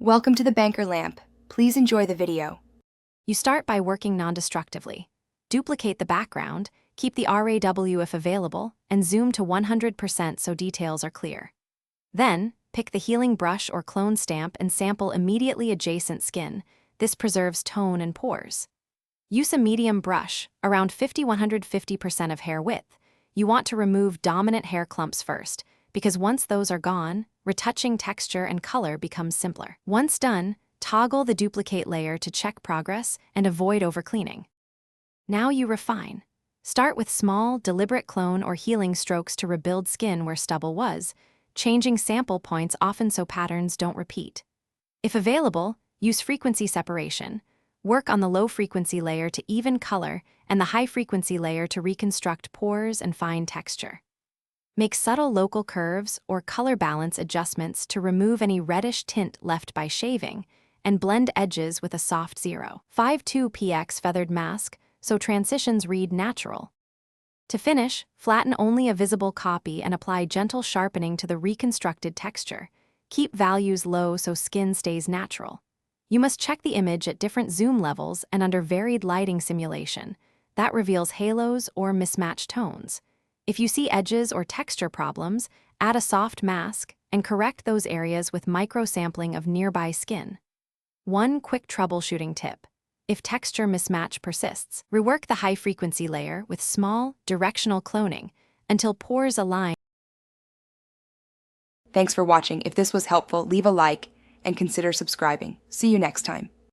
Welcome to the Banker Lamp. Please enjoy the video. You start by working non-destructively. Duplicate the background, keep the RAW if available, and zoom to 100% so details are clear. Then, pick the healing brush or clone stamp and sample immediately adjacent skin. This preserves tone and pores. Use a medium brush, around 50–150% of hair width. You want to remove dominant hair clumps first, because once those are gone, retouching texture and color becomes simpler. Once done, toggle the duplicate layer to check progress and avoid overcleaning. Now you refine. Start with small, deliberate clone or healing strokes to rebuild skin where stubble was, changing sample points often so patterns don't repeat. If available, use frequency separation. Work on the low-frequency layer to even color and the high-frequency layer to reconstruct pores and fine texture. Make subtle local curves or color balance adjustments to remove any reddish tint left by shaving, and blend edges with a soft 0.52px feathered mask so transitions read natural. To finish, flatten only a visible copy and apply gentle sharpening to the reconstructed texture. Keep values low so skin stays natural. You must check the image at different zoom levels and under varied lighting simulation. That reveals halos or mismatched tones. If you see edges or texture problems, add a soft mask and correct those areas with micro-sampling of nearby skin. One quick troubleshooting tip. If texture mismatch persists, rework the high-frequency layer with small, directional cloning until pores align. Thanks for watching. If this was helpful, leave a like and consider subscribing. See you next time.